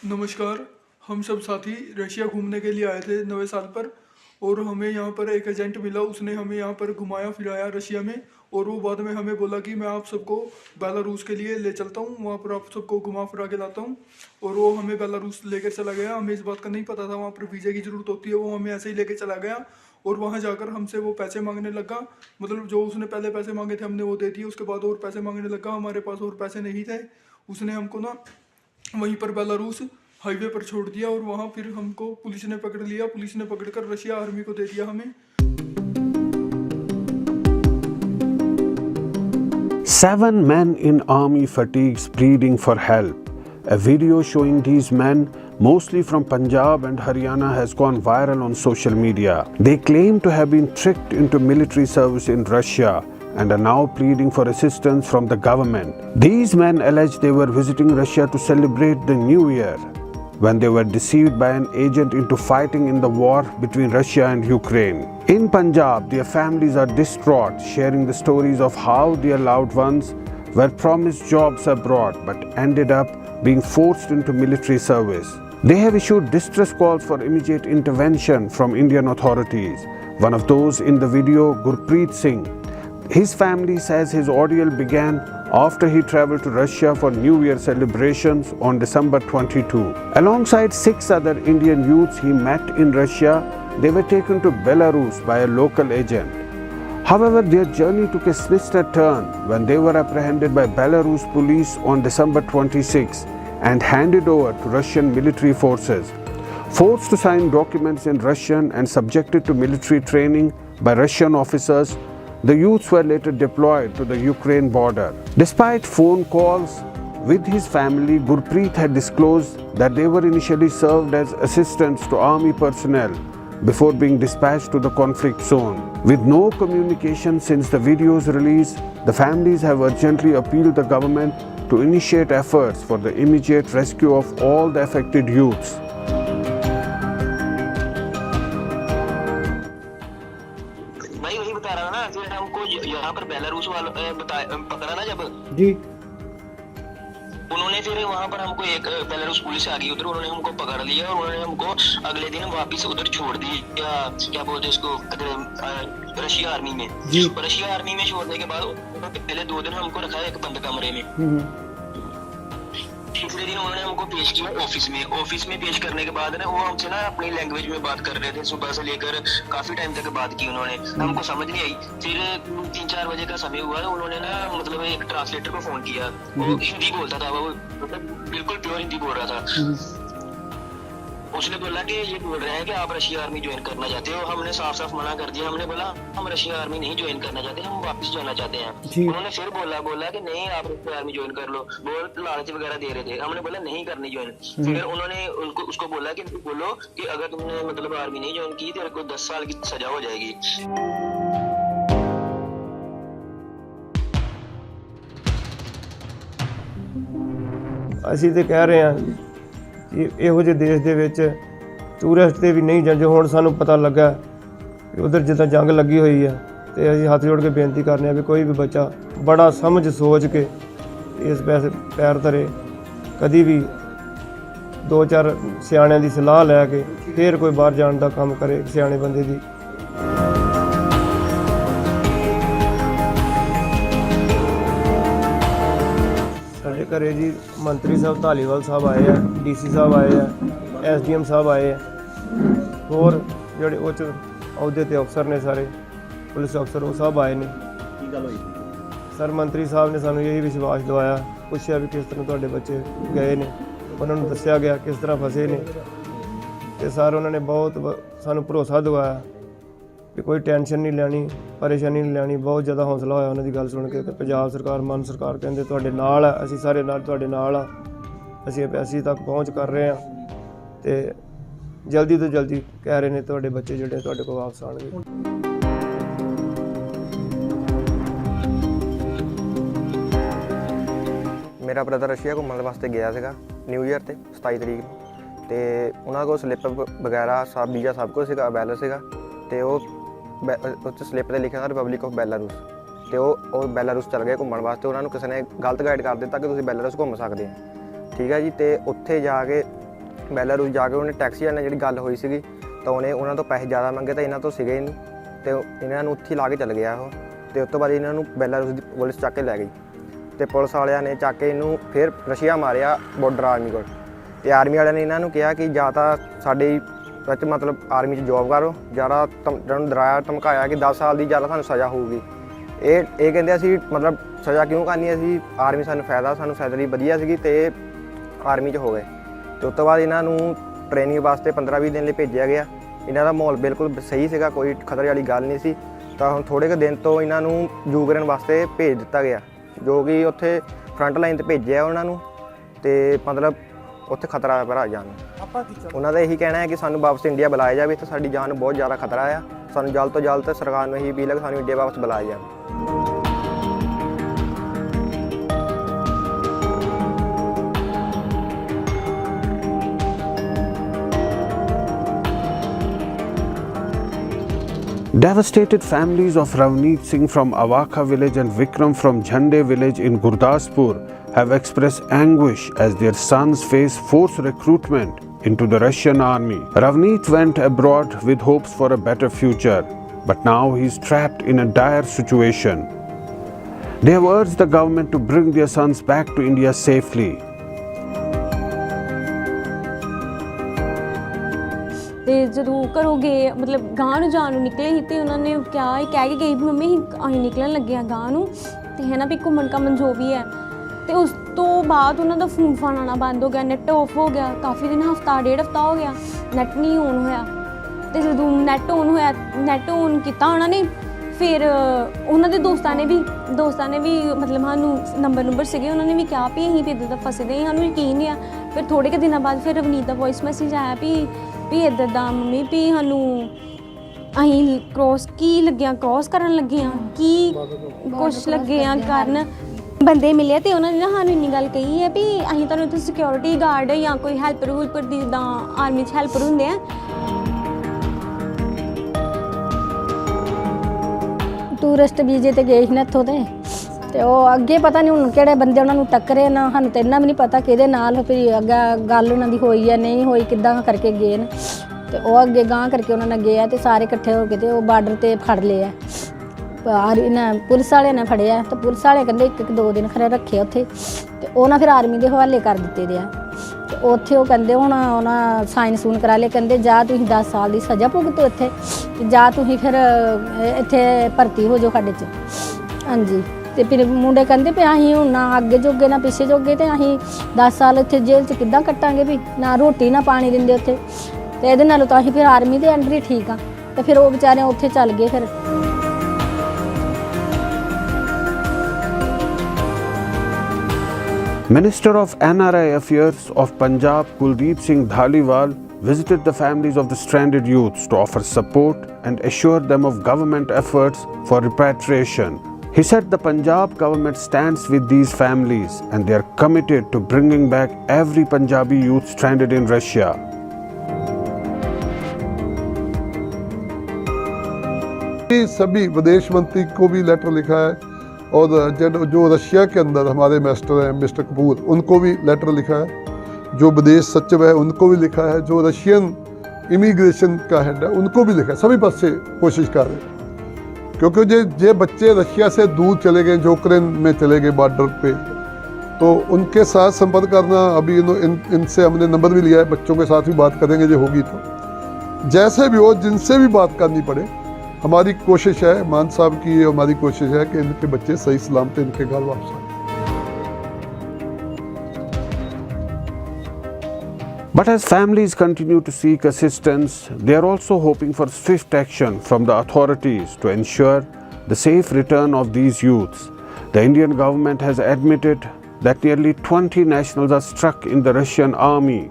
नमस्कार। हम सब साथी रशिया घूमने के लिए आए थे नवे साल पर। और हमें यहाँ पर एक एजेंट मिला, उसने हमें यहाँ पर घुमाया फिराया रशिया में। और वो बाद में हमें बोला कि मैं आप सबको बेलारूस के लिए ले चलता हूँ, वहाँ पर आप सबको घुमा फिरा के लाता हूँ। और वो हमें बेलारूस लेकर चला गया। हमें इस बात का नहीं पता था वहाँ पर वीज़ा की ज़रूरत होती है, वो हमें ऐसे ही लेके चला गया। और वहाँ जाकर हमसे वो पैसे मांगने लगा, मतलब जो उसने पहले पैसे मांगे थे हमने वो दे दिए, उसके बाद और पैसे मांगने लगा। हमारे पास और पैसे नहीं थे। उसने हमको ना वहीं पर बेलारूस हाईवे पर छोड़ दिया और वहाँ फिर हमको पुलिस ने पकड़ लिया। पुलिस ने पकड़कर रशिया आर्मी को दे दिया हमें। 7 men in army fatigues pleading for help. A video showing these men, mostly from Punjab and Haryana, has gone viral on social media. They claim to have been tricked into military service in Russia and are now pleading for assistance from the government. These men allege they were visiting Russia to celebrate the New Year when they were deceived by an agent into fighting in the war between Russia and Ukraine. In Punjab, their families are distraught, sharing the stories of how their loved ones were promised jobs abroad but ended up being forced into military service. They have issued distress calls for immediate intervention from Indian authorities. One of those in the video, Gurpreet Singh, his family says his ordeal began after he traveled to Russia for New Year celebrations on December 22. Alongside 6 other Indian youths he met in Russia, they were taken to Belarus by a local agent. However, their journey took a sinister turn when they were apprehended by Belarus police on December 26 and handed over to Russian military forces. Forced to sign documents in Russian and subjected to military training by Russian officers, the youths were later deployed to the Ukraine border. Despite phone calls with his family, Gurpreet had disclosed that they were initially served as assistants to army personnel before being dispatched to the conflict zone. With no communication since the video's release, the families have urgently appealed the government to initiate efforts for the immediate rescue of all the affected youths. भाई वही बता रहा हूँ ना, फिर हमको यहाँ पर बेलारूस वालों पकड़ा ना जब जी, उन्होंने फिर वहाँ पर हमको एक बेलारूस पुलिस आ गई उधर, उन्होंने हमको पकड़ लिया और उन्होंने हमको अगले दिन वापिस उधर छोड़ दी, क्या बोलते इसको, रशिया आर्मी में। रशिया आर्मी में छोड़ने के बाद पहले 2 दिन हमको रखा एक बंद कमरे में। तीसरे दिन उन्होंने हमको पेश किया ऑफिस में पेश करने के बाद ना वो हमसे ना अपनी लैंग्वेज में बात कर रहे थे। सुबह से लेकर काफी टाइम तक बात की उन्होंने, हमको समझ नहीं आई। फिर 3-4 बजे का समय हुआ, उन्होंने ना मतलब एक ट्रांसलेटर को फोन किया, वो हिंदी बोलता था, वो बिल्कुल प्योर हिंदी बोल रहा था। उसने बोला कि ये बोल रहे हैं कि आप रशिया आर्मी ज्वाइन करना चाहते हो। हमने साफ साफ मना कर दिया, हमने बोला हम रशिया आर्मी नहीं ज्वाइन करना चाहते, हम वापस जाना चाहते हैं। उन्होंने फिर बोला कि नहीं आप रशिया आर्मी ज्वाइन कर लो, बहुत लालच वगैरह दे रहे थे। हमने बोला नहीं करनी ज्वाइन। फिर उन्होंने उसको बोला कि बोलो कि अगर तुमने मतलब आर्मी नहीं ज्वाइन की तेरे को 10 साल की सजा हो जाएगी। ਅਸੀਂ ਤੇ ਕਹਿ ਰਹੇ ਹਾਂ ਕਿ ਇਹੋ ਜਿਹੇ ਦੇਸ਼ ਦੇ ਵਿੱਚ ਟੂਰਿਸਟ ਤੇ ਵੀ ਨਹੀਂ ਜਾਂਦੇ। ਹੁਣ ਸਾਨੂੰ ਪਤਾ ਲੱਗਾ ਕਿ ਉਧਰ ਜਿੱਦਾਂ ਜੰਗ ਲੱਗੀ ਹੋਈ ਹੈ, ਤੇ ਅਸੀਂ ਹੱਥ ਜੋੜ ਕੇ ਬੇਨਤੀ ਕਰਨੇ ਆ ਵੀ ਕੋਈ ਵੀ ਬੱਚਾ ਬੜਾ ਸਮਝ ਸੋਚ ਕੇ ਇਸ ਪੈਸੇ ਪੈਰ ਧਰੇ, ਕਦੀ ਵੀ 2-4 ਸਿਆਣਿਆਂ ਦੀ ਸਲਾਹ ਲੈ ਕੇ ਫਿਰ ਕੋਈ ਬਾਹਰ ਜਾਣ ਦਾ ਕੰਮ ਕਰੇ, ਸਿਆਣੇ ਬੰਦੇ ਦੀ। ਸਾਡੇ ਘਰੇ ਜੀ ਮੰਤਰੀ ਸਾਹਿਬ ਧਾਲੀਵਾਲ ਸਾਹਿਬ ਆਏ ਆ, DC ਸਾਹਿਬ ਆਏ ਆ, SDM ਸਾਹਿਬ ਆਏ ਆ, ਹੋਰ ਜਿਹੜੇ ਉੱਚ ਅਹੁਦੇ ਤੇ ਅਫਸਰ ਨੇ ਸਾਰੇ ਪੁਲਿਸ ਅਫਸਰ ਉਹ ਸਭ ਆਏ ਨੇ। ਕੀ ਗੱਲ ਹੋਈ ਸਰ? ਮੰਤਰੀ ਸਾਹਿਬ ਨੇ ਸਾਨੂੰ ਇਹੀ ਵਿਸ਼ਵਾਸ ਦਿਵਾਇਆ, ਪੁੱਛਿਆ ਵੀ ਕਿਸ ਤਰ੍ਹਾਂ ਤੁਹਾਡੇ ਬੱਚੇ ਗਏ ਨੇ, ਉਹਨਾਂ ਨੂੰ ਦੱਸਿਆ ਗਿਆ ਕਿਸ ਤਰ੍ਹਾਂ ਫਸੇ ਨੇ, ਤੇ ਸਰ ਉਹਨਾਂ ਨੇ ਬਹੁਤ ਸਾਨੂੰ ਭਰੋਸਾ ਦਿਵਾਇਆ ਕਿ ਕੋਈ ਟੈਨਸ਼ਨ ਨਹੀਂ ਲੈਣੀ, ਪਰੇਸ਼ਾਨੀ ਨਹੀਂ ਲੈਣੀ। ਬਹੁਤ ਜ਼ਿਆਦਾ ਹੌਸਲਾ ਹੋਇਆ ਉਹਨਾਂ ਦੀ ਗੱਲ ਸੁਣ ਕੇ। ਤੇ ਪੰਜਾਬ ਸਰਕਾਰ, ਮਾਨ ਸਰਕਾਰ ਕਹਿੰਦੇ ਤੁਹਾਡੇ ਨਾਲ ਆ, ਅਸੀਂ ਸਾਰੇ ਨਾਲ ਤੁਹਾਡੇ ਨਾਲ ਆ, ਅਸੀਂ ਤੱਕ ਪਹੁੰਚ ਕਰ ਰਹੇ ਹਾਂ, ਤੇ ਜਲਦੀ ਤੋਂ ਜਲਦੀ ਕਹਿ ਰਹੇ ਨੇ ਤੁਹਾਡੇ ਬੱਚੇ ਜਿਹੜੇ ਤੁਹਾਡੇ ਕੋਲ ਵਾਪਸ ਆਉਣਗੇ। ਮੇਰਾ ਬ੍ਰਦਰ ਰਸ਼ੀਆ ਘੁੰਮਣ ਵਾਸਤੇ ਗਿਆ ਸੀਗਾ ਨਿਊ ਈਅਰ ਤੇ 27 ਤਰੀਕ ਨੂੰ, ਤੇ ਉਹਨਾਂ ਕੋਲ ਸਲਿੱਪ ਵਗੈਰਾ ਸਭ ਵੀਜ਼ਾ ਸਭ ਕੁਝ ਸੀਗਾ, ਅਵੇਲੇਬਲ ਸੀਗਾ। ਤੇ ਉਹ ਉੱਥੇ ਸਲਿੱਪ 'ਤੇ ਲਿਖਿਆ ਰਿਪਬਲਿਕ ਆਫ ਬੈਲਾਰੂਸ, ਤੇ ਉਹ ਬੈਲਾਰੂਸ ਚਲ ਗਏ ਘੁੰਮਣ ਵਾਸਤੇ। ਉਹਨਾਂ ਨੂੰ ਕਿਸੇ ਨੇ ਗਲਤ ਗਾਈਡ ਕਰ ਦਿੱਤਾ ਕਿ ਤੁਸੀਂ ਬੈਲਾਰੂਸ ਘੁੰਮ ਸਕਦੇ ਹੋ, ਠੀਕ ਹੈ ਜੀ। ਤੇ ਉੱਥੇ ਜਾ ਕੇ ਬੈਲਾਰੂਸ ਜਾ ਕੇ ਉਹਨੇ ਟੈਕਸੀ ਵਾਲੇ ਨਾਲ ਜਿਹੜੀ ਗੱਲ ਹੋਈ ਸੀਗੀ ਤਾਂ ਉਹਨੇ ਉਹਨਾਂ ਤੋਂ ਪੈਸੇ ਜ਼ਿਆਦਾ ਮੰਗੇ ਤਾਂ ਇਹਨਾਂ ਤੋਂ ਸੀਗੇ ਨਹੀਂ ਤੇ ਇਹਨਾਂ ਨੂੰ ਉੱਥੇ ਲਾ ਕੇ ਚੱਲ ਗਿਆ ਉਹ ਤੇ ਉਸ ਤੋਂ ਬਾਅਦ ਇਹਨਾਂ ਨੂੰ ਬੈਲਾਰੂਸ ਦੀ ਪੁਲਿਸ ਚੱਕ ਕੇ ਲੈ ਗਈ ਤੇ ਪੁਲਿਸ ਵਾਲਿਆਂ ਨੇ ਚੱਕ ਕੇ ਇਹਨੂੰ ਫਿਰ ਰਸ਼ੀਆ ਮਾਰਿਆ ਬਾਰਡਰ ਆਰਮੀ ਕੋਲ ਤੇ ਆਰਮੀ ਵਾਲਿਆਂ ਨੇ ਇਹਨਾਂ ਨੂੰ ਕਿਹਾ ਕਿ ਜਾਂ ਤਾਂ ਸਾਡੇ ਵਿੱਚ ਮਤਲਬ ਆਰਮੀ 'ਚ ਜੋਬ ਕਰੋ ਜ਼ਿਆਦਾ ਨੂੰ ਡਰਾਇਆ ਧਮਕਾਇਆ ਕਿ 10 ਸਾਲ ਦੀ ਜ਼ਿਆਦਾ ਸਾਨੂੰ ਸਜ਼ਾ ਹੋਊਗੀ। ਇਹ ਕਹਿੰਦੇ ਅਸੀਂ ਮਤਲਬ ਸਜ਼ਾ ਕਿਉਂ ਕਰਨੀ ਅਸੀਂ ਆਰਮੀ ਸਾਨੂੰ ਫਾਇਦਾ ਸਾਨੂੰ ਸੈਲਰੀ ਵਧੀਆ ਸੀਗੀ ਤੇ ਆਰਮੀ 'ਚ ਹੋ ਗਏ ਤੇ ਉਸ ਤੋਂ ਬਾਅਦ ਇਹਨਾਂ ਨੂੰ ਟ੍ਰੇਨਿੰਗ ਵਾਸਤੇ 15-20 ਦਿਨ ਲਈ ਭੇਜਿਆ ਗਿਆ। ਇਹਨਾਂ ਦਾ ਮਾਹੌਲ ਬਿਲਕੁਲ ਸਹੀ ਸੀਗਾ, ਕੋਈ ਖਤਰੇ ਵਾਲੀ ਗੱਲ ਨਹੀਂ ਸੀ। ਤਾਂ ਹੁਣ ਥੋੜ੍ਹੇ ਕੁ ਦਿਨ ਤੋਂ ਇਹਨਾਂ ਨੂੰ ਯੂਕਰੇਨ ਵਾਸਤੇ ਭੇਜ ਦਿੱਤਾ ਗਿਆ ਜੋ ਕਿ ਉੱਥੇ ਫਰੰਟ ਲਾਈਨ 'ਤੇ ਭੇਜਿਆ ਉਹਨਾਂ ਨੂੰ ਤੇ ਮਤਲਬ ਉੱਥੇ ਖਤਰਾ ਹੈ ਭਰਾ ਜਾਨ ਨੂੰ। ਉਹਨਾਂ ਦਾ ਇਹੀ ਕਹਿਣਾ ਹੈ ਕਿ ਸਾਨੂੰ ਵਾਪਸ ਇੰਡੀਆ ਬੁਲਾਇਆ ਜਾਵੇ ਤੇ ਸਾਡੀ ਜਾਨ ਨੂੰ ਬਹੁਤ ਜ਼ਿਆਦਾ ਖਤਰਾ ਆ। ਸਾਨੂੰ ਜਲਦ ਤੋਂ ਜਲਦ ਸਰਕਾਰ ਨੂੰ ਇਹੀ ਅਪੀਲ ਹੈ ਕਿ ਸਾਨੂੰ ਇੰਡੀਆ ਵਾਪਸ ਬੁਲਾਇਆ ਜਾਵੇ। Devastated families of Ravneet Singh from Awakha village and Vikram from Jhande village in Gurdaspur have expressed anguish as their sons face forced recruitment into the Russian army. Ravneet went abroad with hopes for a better future, but now he is trapped in a dire situation. They have urged the government to bring their sons back to India safely. ਤੇ ਜਦੋਂ ਘਰੋਂ ਗਏ ਮਤਲਬ ਗਾਂਹ ਨੂੰ ਜਾਣ ਨੂੰ ਨਿਕਲੇ ਸੀ ਤੇ ਉਹਨਾਂ ਨੇ ਕਿਹਾ ਕਹਿ ਕੇ ਗਈ ਵੀ ਮੰਮੀ ਅਸੀਂ ਨਿਕਲਣ ਲੱਗੇ ਆ ਗਾਂਹ ਨੂੰ ਤੇ ਹੈ ਨਾ ਵੀ ਘੁੰਮਣ ਘਾਮਣ ਜੋ ਵੀ ਹੈ। ਤੇ ਉਸ ਤੋਂ ਬਾਅਦ ਉਹਨਾਂ ਦਾ ਫੋਨ ਫਾਨ ਆਉਣਾ ਬੰਦ ਹੋ ਗਿਆ, ਨੈੱਟ ਆਫ ਹੋ ਗਿਆ ਕਾਫੀ ਦਿਨ, ਹਫਤਾ 1.5 ਹਫਤਾ ਹੋ ਗਿਆ ਨੈੱਟ ਨਹੀਂ ਔਨ ਹੋਇਆ। ਤੇ ਜਦੋਂ ਨੈੱਟ ਔਨ ਕੀਤਾ ਉਹਨਾਂ ਨੇ ਫਿਰ ਉਹਨਾਂ ਦੇ ਦੋਸਤਾਂ ਨੇ ਵੀ ਮਤਲਬ ਸਾਨੂੰ ਨੰਬਰ ਸੀਗੇ ਉਹਨਾਂ ਨੇ ਵੀ ਕਿਹਾ ਵੀ ਅਸੀਂ ਵੀ ਇੱਦਾਂ ਦਾ ਫਸਦੇ ਹਾਂ, ਸਾਨੂੰ ਯਕੀਨ ਨਹੀਂ ਆ। ਫਿਰ ਥੋੜ੍ਹੇ ਕੁ ਦਿਨਾਂ ਬਾਅਦ ਫਿਰ ਰਵਨੀਤ ਦਾ ਵੌਇਸ ਮੈਸੇਜ ਆਇਆ ਵੀ ਇੱਦਾਂ ਦਾ ਮੰਮੀ ਵੀ ਸਾਨੂੰ ਅਸੀਂ ਕ੍ਰੋਸ ਕਰਨ ਲੱਗੇ ਹਾਂ ਕੀ ਕੁਛ ਲੱਗੇ ਆ ਕਰਨ ਬੰਦੇ ਮਿਲੇ ਤੇ ਉਹਨਾਂ ਨੇ ਨਾ ਸਾਨੂੰ ਇੰਨੀ ਗੱਲ ਕਹੀ ਹੈ ਵੀ ਅਸੀਂ ਤੁਹਾਨੂੰ ਇੱਥੇ ਸਿਕਿਉਰਿਟੀ ਗਾਰਡ ਜਾਂ ਕੋਈ ਹੈਲਪਰ ਦੀ ਜਿੱਦਾਂ ਆਰਮੀ 'ਚ ਹੈਲਪਰ ਹੁੰਦੇ ਆ ਟੂਰਿਸਟ ਵੀਜ਼ੇ ਤੇ ਗਏ ਸੀ ਨਾ ਇੱਥੋਂ ਤੇ ਉਹ ਅੱਗੇ ਪਤਾ ਨਹੀਂ ਹੁਣ ਕਿਹੜੇ ਬੰਦੇ ਉਹਨਾਂ ਨੂੰ ਟੱਕਰੇ ਨਾ ਸਾਨੂੰ ਤਾਂ ਇੰਨਾ ਵੀ ਨਹੀਂ ਪਤਾ ਕਿਹਦੇ ਨਾਲ ਫਿਰ ਅੱਗੇ ਗੱਲ ਉਹਨਾਂ ਦੀ ਹੋਈ ਹੈ ਨਹੀਂ ਹੋਈ ਕਿੱਦਾਂ ਕਰਕੇ ਗਏ ਨੇ ਤੇ ਉਹ ਅੱਗੇ ਗਾਂਹ ਕਰਕੇ ਉਹਨਾਂ ਨਾਲ ਗਏ ਆ ਤੇ ਸਾਰੇ ਇਕੱਠੇ ਹੋ ਕੇ ਤੇ ਉਹ ਬਾਰਡਰ ਤੇ ਫੜ ਲਏ ਆ ਇਹਨਾਂ ਪੁਲਿਸ ਵਾਲਿਆਂ ਨੇ ਫੜਿਆ ਤੇ ਪੁਲਿਸ ਵਾਲੇ ਕਹਿੰਦੇ 1-2 ਦਿਨ ਖਰੇ ਰੱਖੇ ਉੱਥੇ ਤੇ ਉਹਨਾਂ ਫਿਰ ਆਰਮੀ ਦੇ ਹਵਾਲੇ ਕਰ ਦਿੱਤੇ ਦੇ ਆ ਤੇ ਉੱਥੇ ਉਹ ਕਹਿੰਦੇ ਹੁਣ ਉਹਨਾਂ ਸਾਈਨ ਸੂਨ ਕਰਾ ਲਏ ਕਹਿੰਦੇ ਜਾਂ ਤੁਸੀਂ 10 ਸਾਲ ਦੀ ਸਜ਼ਾ ਭੁਗਤੋ ਇੱਥੇ ਜਾਂ ਤੁਸੀਂ ਫਿਰ ਇੱਥੇ ਭਰਤੀ ਹੋ ਜਾਓ ਸਾਡੇ 'ਚ। ਹਾਂਜੀ ਤੇ ਫਿਰ ਮੁੰਡੇ ਕਹਿੰਦੇ ਵੀ ਅਸੀਂ ਹੁਣ ਨਾ ਅੱਗੇ ਜੋਗੇ ਨਾ ਪਿੱਛੇ ਜੋਗੇ ਤੇ ਅਸੀਂ 10 ਸਾਲ ਇੱਥੇ ਜੇਲ੍ਹ 'ਚ ਕਿੱਦਾਂ ਕੱਟਾਂਗੇ ਵੀ ਨਾ ਰੋਟੀ ਨਾ ਪਾਣੀ ਦਿੰਦੇ ਉੱਥੇ ਤੇ ਇਹਦੇ ਨਾਲੋਂ ਤਾਂ ਅਸੀਂ ਫਿਰ ਆਰਮੀ ਦੇ ਅੰਡਰ ਹੀ ਠੀਕ ਆ। ਤੇ ਫਿਰ ਉਹ ਵਿਚਾਰੇ ਉੱਥੇ ਚੱਲ ਗਏ ਫਿਰ। Minister of NRI Affairs of Punjab Kuldeep Singh Dhaliwal visited the families of the stranded youths to offer support and assure them of government efforts for repatriation. He said the Punjab government stands with these families and they are committed to bringing back every Punjabi youth stranded in Russia. सभी विदेश मंत्री को भी letter लिखा है और जो Russia के अंदर हमारे मास्टर हैं मिस्टर कपूर उनको भी लेटर लिखा है, जो विदेश सचिव है उनको भी लिखा है, जो रशियन इमिग्रेशन का हेड है उनको भी लिखा है। सभी पास से कोशिश कर रहे हैं क्योंकि ये बच्चे रशिया से दूर चले गए, यूक्रेन में चले गए बॉर्डर पे, तो उनके साथ संपर्क करना अभी इनसे हमने नंबर भी लिया है, बच्चों के साथ भी बात करेंगे जो होगी तो जैसे भी हो जिनसे भी बात करनी पड़े हमारी कोशिश है, मान साहब की हमारी कोशिश है कि इनके बच्चे सही सलामत इनके घर वापस आए। But as families continue to seek assistance, they are also hoping for swift action from the authorities to ensure the safe return of these youths. The Indian government has admitted that nearly 20 nationals are stuck in the Russian army.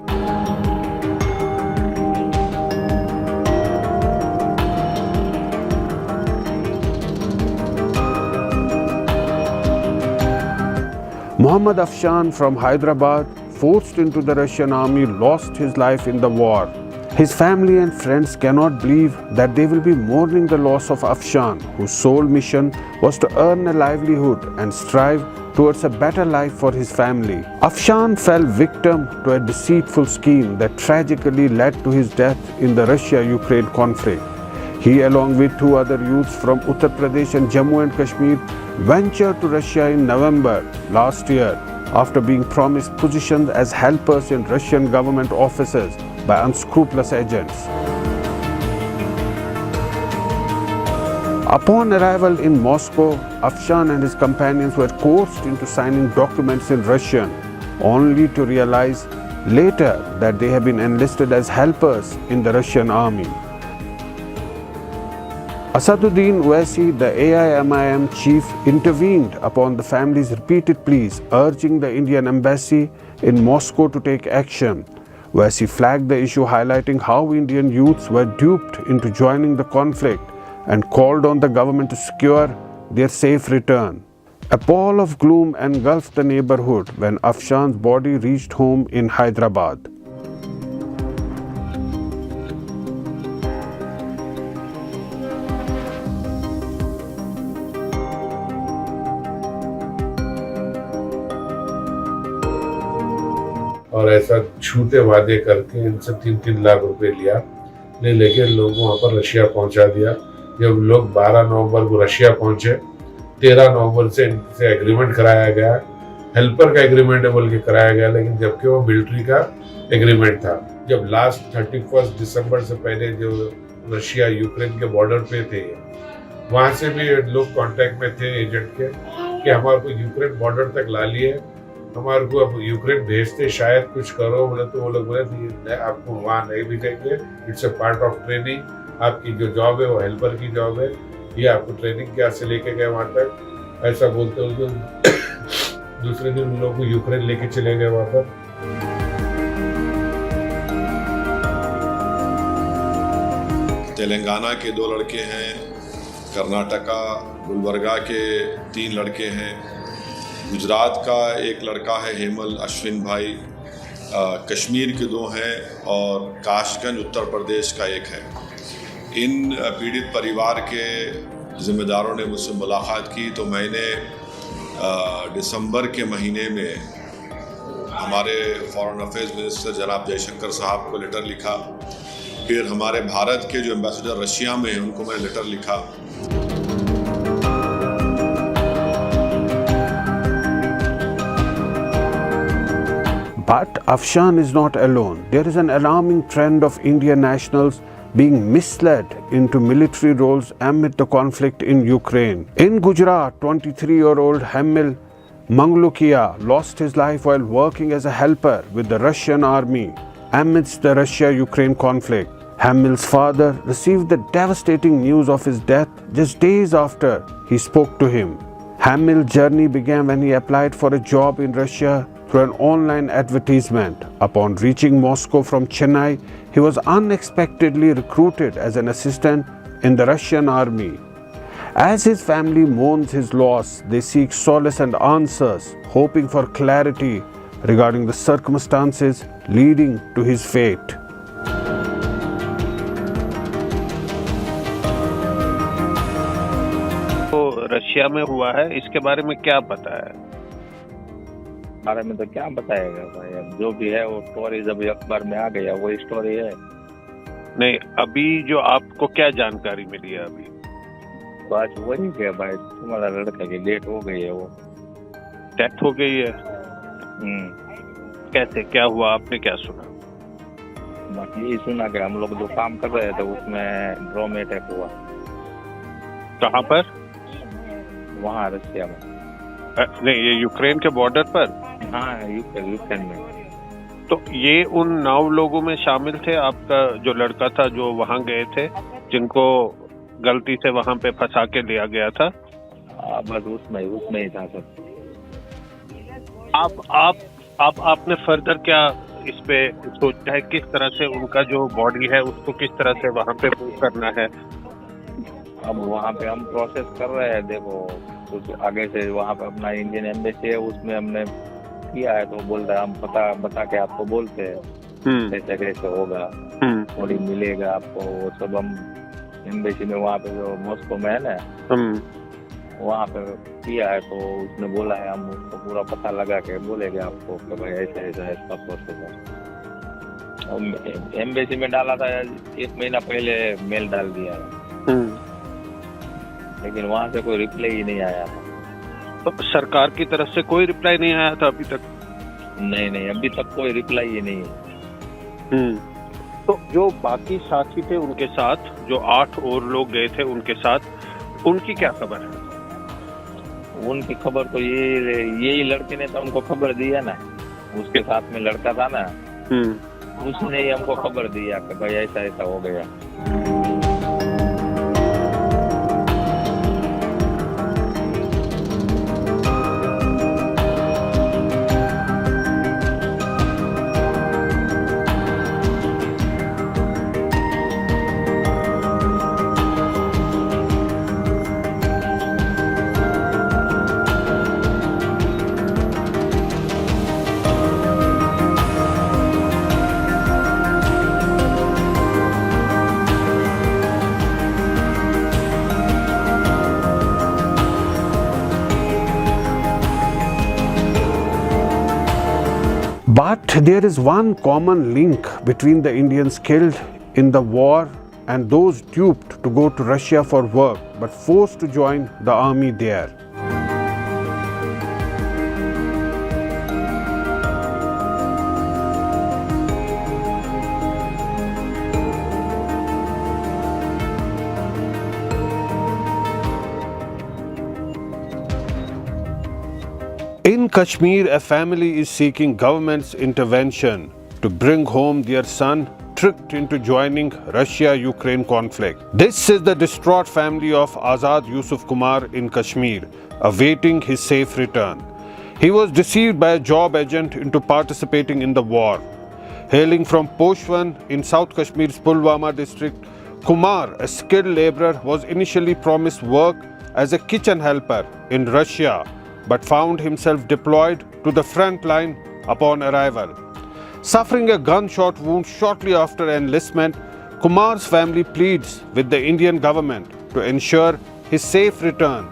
Muhammad Afshan from Hyderabad forced into the Russian army lost his life in the war. His family and friends cannot believe that they will be mourning the loss of Afshan, whose sole mission was to earn a livelihood and strive towards a better life for his family. Afshan fell victim to a deceitful scheme that tragically led to his death in the Russia-Ukraine conflict. He, along with 2 other youths from Uttar Pradesh and Jammu and Kashmir, ventured to Russia in November last year after being promised positions as helpers in Russian government offices by unscrupulous agents. Upon arrival in Moscow, Afshan and his companions were coerced into signing documents in Russian, only to realize later that they have been enlisted as helpers in the Russian army. Asaduddin Owaisi, the AIMIM chief, intervened upon the family's repeated pleas, urging the Indian embassy in Moscow to take action. Owaisi flagged the issue, highlighting how Indian youths were duped into joining the conflict and called on the government to secure their safe return. A pall of gloom engulfed the neighborhood when Afshan's body reached home in Hyderabad. और ऐसा झूठे वादे करके इनसे 3-3 लाख रुपए लिया, लेके लोग वहाँ पर रशिया पहुँचा दिया। जब लोग 12 नवंबर को रशिया पहुँचे, 13 नवंबर से इनसे एग्रीमेंट कराया गया, हेल्पर का एग्रीमेंट है बोल के कराया गया, लेकिन जबकि वो मिलिट्री का एग्रीमेंट था। जब लास्ट 31 दिसंबर से पहले जो रशिया यूक्रेन के बॉर्डर पे थे, वहाँ से भी लोग कांटेक्ट में थे एजेंट के कि हमारे को यूक्रेन बॉर्डर तक ला लिए, हमारे को अब यूक्रेन भेजते, शायद कुछ करो बोले। तो वो लोग बोले आपको वहाँ नहीं भेजेंगे, it's a part of training, आपकी जो जॉब है वो हेल्पर की जॉब है, ये आपको ट्रेनिंग क्या से लेके गए वहाँ तक, ऐसा बोलते हुए दूसरे दिन उन लोगों को यूक्रेन लेके चले गए वहाँ पर। तेलंगाना के 2 लड़के हैं, कर्नाटका गुलबर्गा के 3 लड़के हैं, गुजरात का 1 लड़का है हेमल अश्विन भाई, कश्मीर के 2 हैं और काशगंज उत्तर प्रदेश का 1 है। इन पीड़ित परिवार के ज़िम्मेदारों ने मुझसे मुलाकात की तो मैंने दिसंबर के महीने में हमारे फॉरेन अफेयर्स मिनिस्टर जनाब जयशंकर साहब को लेटर लिखा। फिर हमारे भारत के जो एम्बेसडर रशिया में हैं उनको मैंने लेटर लिखा। But Afshan is not alone. There is an alarming trend of Indian nationals being misled into military roles amid the conflict in Ukraine. In Gujarat, 23-year-old Hamil Manglukia lost his life while working as a helper with the Russian army amidst the Russia-Ukraine conflict. Hamil's father received the devastating news of his death just days after he spoke to him. Hamil's journey began when he applied for a job in Russia through an online advertisement. Upon reaching Moscow from Chennai, he was unexpectedly recruited as an assistant in the Russian army. As his family mourns his loss, they seek solace and answers, hoping for clarity regarding the circumstances leading to his fate. तो Russia में हुआ है, इसके बारे में क्या पता है? बारे में तो क्या बताएगा भाई, अब जो भी है वो स्टोरी जब अखबार में आ गया वो स्टोरी है। नहीं, अभी जो आपको क्या जानकारी मिली है अभी? बात वही है भाई, तुम्हारा लड़का की डेथ हो गई है, वो डेथ हो गई है। कैसे, क्या हुआ, आपने क्या सुना? बाकी यही सुना कि हम लोग जो काम कर रहे थे उसमें ड्रोन अटैक हुआ। कहाँ पर? वहाँ रशिया में। नहीं, ये यूक्रेन के बॉर्डर पर? हाँ, यूक्रेन में। तो ये उन 9 लोगों में शामिल थे, आपका जो लड़का था जो वहाँ गए थे, जिनको गलती से वहाँ पे फंसा के लिया गया था? बस उसमें ही था सब। आपने फर्दर क्या इस पे सोचा है, किस तरह से उनका जो बॉडी है उसको किस तरह से वहाँ पे मूव करना है? अब वहाँ पे हम प्रोसेस कर रहे हैं, देखो कुछ आगे से वहाँ पे अपना इंडियन एम्बेसी है, उसमें हमने किया है, तो बोल रहा है हम पता बता के आपको बोलते हैं कैसे कैसे होगा, थोड़ी मिलेगा आपको। वो सब हम एम्बेसी में वहाँ पे जो मॉस्को में है ना, वहाँ पे किया है, तो उसने बोला है हम उसको पूरा पता लगा के बोलेंगे आपको कि भाई ऐसा ऐसा इसका प्रोसेस है। एम्बेसी में डाला था 1 महीना पहले, मेल डाल दिया है, लेकिन वहाँ से कोई रिप्लाई ही नहीं आया था। तो सरकार की तरफ से कोई रिप्लाई नहीं आया था अभी तक? नहीं, अभी तक कोई रिप्लाई ही नहीं है। तो जो बाकी साथी थे उनके साथ, जो 8 और लोग गए थे उनके साथ, उनकी क्या खबर है? उनकी खबर तो यही लड़के ने तो हमको खबर दिया ना, उसके साथ में लड़का था ना, उसने ही हमको खबर दिया कि भाई ऐसा ऐसा हो गया। But there is one common link between the Indians killed in the war and those duped to go to Russia for work but forced to join the army there. In Kashmir, a family is seeking government's intervention to bring home their son tricked into joining Russia-Ukraine conflict. This is the distraught family of Azad Yusuf Kumar in Kashmir, awaiting his safe return. He was deceived by a job agent into participating in the war. Hailing from Poshwan in South Kashmir's Pulwama district, Kumar, a skilled laborer, was initially promised work as a kitchen helper in Russia, but found himself deployed to the front line upon arrival. Suffering a gunshot wound shortly after enlistment, Kumar's family pleads with the Indian government to ensure his safe return,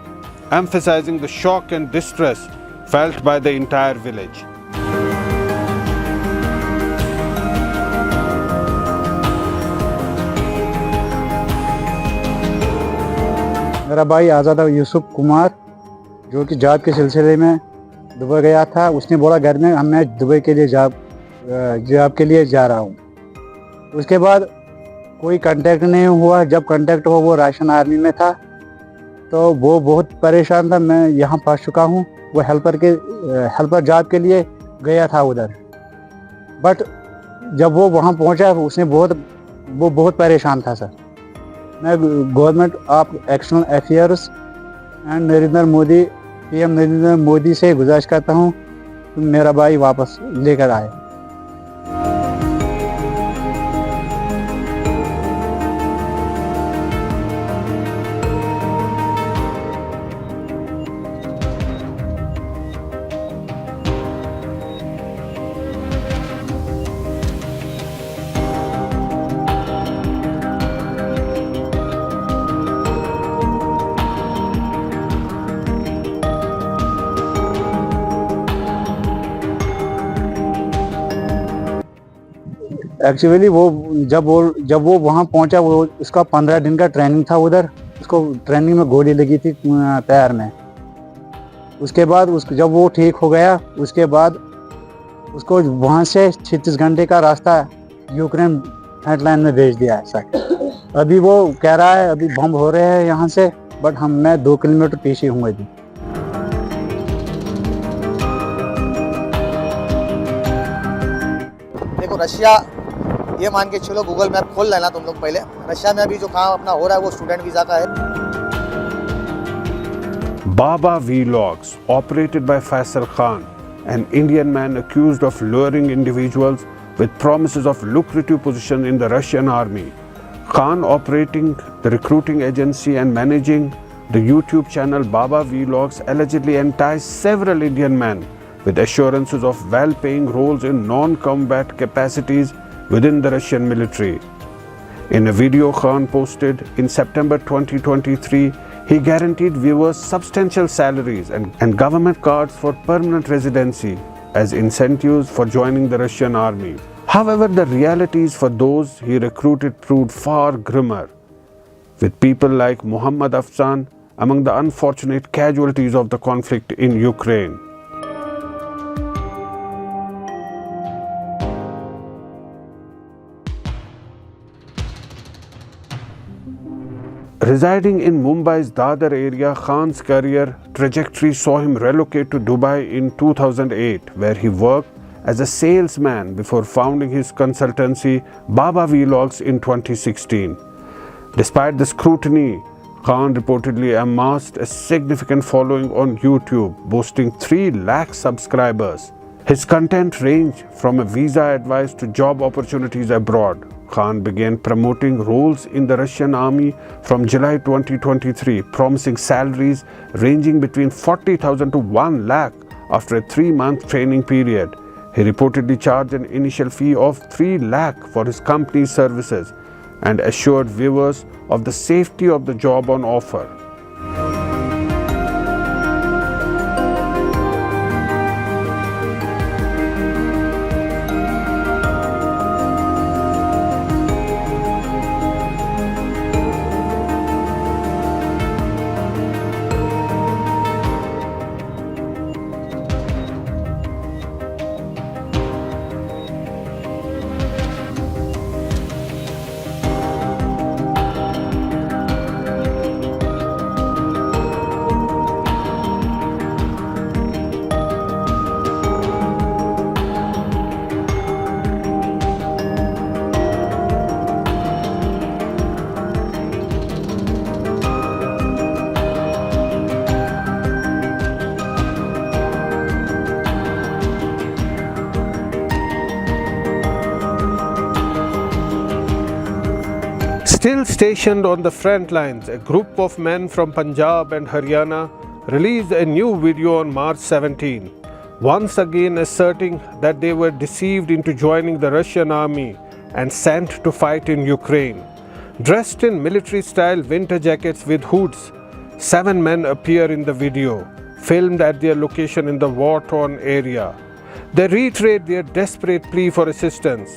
emphasizing the shock and distress felt by the entire village. मेरा भाई आज़ाद यूसुफ कुमार जो कि job के सिलसिले में Dubai गया था, उसने बोला घर में मैं दुबई के लिए जॉब के लिए जा रहा हूँ। उसके बाद कोई कांटेक्ट नहीं हुआ। जब कांटेक्ट हुआ वो राशन आर्मी में था, तो वो बहुत परेशान था। मैं यहाँ फंस चुका हूँ। वो हेल्पर जॉब के लिए गया था उधर, बट जब वो वहाँ पहुँचा वो बहुत परेशान था सर। मैं government of external affairs and Narendra Modi, PM Narendra Modi से गुजारिश करता हूँ तुम मेरा भाई वापस लेकर आए। एक्चुअली वो जब वो वहाँ पहुँचा, वो उसका 15 दिन का ट्रेनिंग था उधर। उसको ट्रेनिंग में गोली लगी थी पैर में। उसके बाद जब वो ठीक हो गया, उसके बाद उसको वहाँ से 36 घंटे का रास्ता यूक्रेन फ्रंटलाइन में भेज दिया है सर। अभी वो कह रहा है अभी बम हो रहे हैं यहाँ से, बट मैं 2 किलोमीटर पीछे हूँ अभी। देखो रशिया, ये मान के चलो गूगल मैप खोल लेना तुम लोग पहले। रशिया में अभी जो काम अपना हो रहा है वो स्टूडेंट वीज़ा का है। Baba Vlogs, operated by Faisal Khan, an Indian man accused of luring individuals with promises of lucrative position in the Russian army. Khan, operating the recruiting agency and managing the YouTube channel Baba Vlogs, allegedly enticed several Indian men with assurances of well-paying roles in non-combat capacities within the Russian military. In a video Khan posted in September 2023, he guaranteed viewers substantial salaries and government cards for permanent residency as incentives for joining the Russian army. However, the realities for those he recruited proved far grimmer, with people like Muhammad Afzan among the unfortunate casualties of the conflict in Ukraine. Residing in Mumbai's Dadar area, Khan's career trajectory saw him relocate to Dubai in 2008, where he worked as a salesman before founding his consultancy Baba Vlogs in 2016. Despite the scrutiny, Khan reportedly amassed a significant following on YouTube, boasting 3 lakh subscribers. His content ranged from a visa advice to job opportunities abroad. Khan began promoting roles in the Russian army from July 2023, promising salaries ranging between 40,000 to 1 lakh after a 3-month training period. He reportedly charged an initial fee of 3 lakh for his company's services and assured viewers of the safety of the job on offer. Still stationed on the front lines, a group of men from Punjab and Haryana released a new video on March 17, once again asserting that they were deceived into joining the Russian army and sent to fight in Ukraine. Dressed in military-style winter jackets with hoods, 7 men appear in the video, filmed at their location in the war-torn area. They reiterate their desperate plea for assistance,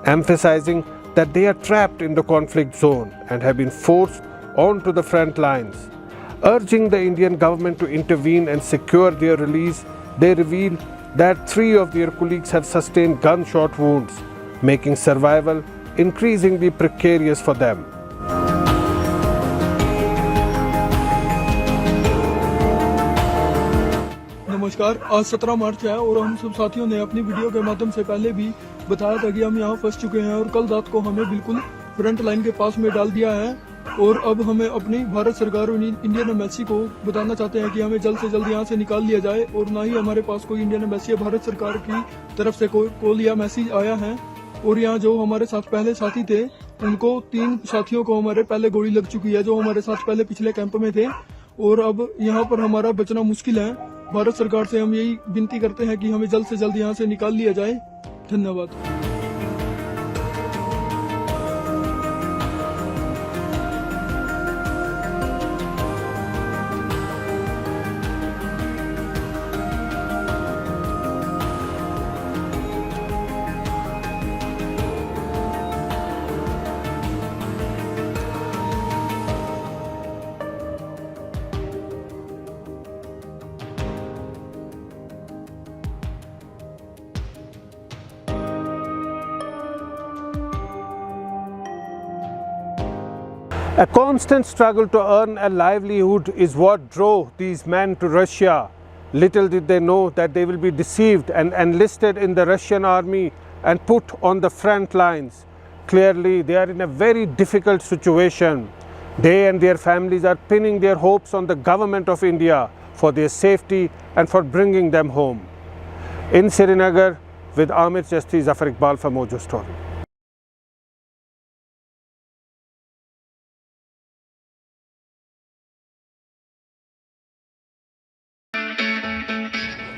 emphasizing that they are trapped in the conflict zone and have been forced onto the front lines. Urging the Indian government to intervene and secure their release, they reveal that 3 of their colleagues have sustained gunshot wounds, making survival increasingly precarious for them. नमस्कार, आज 17 मार्च है और हम सब साथियों ने अपनी video के माध्यम से पहले भी बताया था कि हम यहाँ फंस चुके हैं और कल रात को हमें बिल्कुल फ्रंट लाइन के पास में डाल दिया है और अब हमें अपनी भारत सरकार और इंडियन एम्बेसी को बताना चाहते हैं कि हमें जल्द से जल्द यहाँ से निकाल लिया जाए और ना ही हमारे पास कोई इंडियन एम्बेसी या भारत सरकार की तरफ से कोई कॉल या मैसेज आया है। और यहाँ जो हमारे साथ पहले साथी थे उनको 3 साथियों को हमारे पहले गोली लग चुकी है जो हमारे साथ पहले पिछले कैंप में थे और अब यहाँ पर हमारा बचना मुश्किल है। भारत सरकार से हम यही विनती करते हैं कि हमें जल्द से जल्द यहाँ से निकाल लिया जाए। धन्यवाद। A constant struggle to earn a livelihood is what drove these men to Russia. Little did they know that they will be deceived and enlisted in the Russian army and put on the front lines. Clearly, they are in a very difficult situation. They and their families are pinning their hopes on the government of India for their safety and for bringing them home. In Srinagar, with Amir Chasti, Zafar Iqbal for Mojo Story.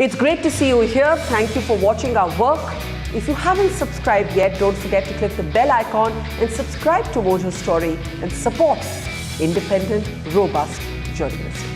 It's great to see you here. Thank you for watching our work. If you haven't subscribed yet, don't forget to click the bell icon and subscribe to Mojo Story and support independent, robust journalism.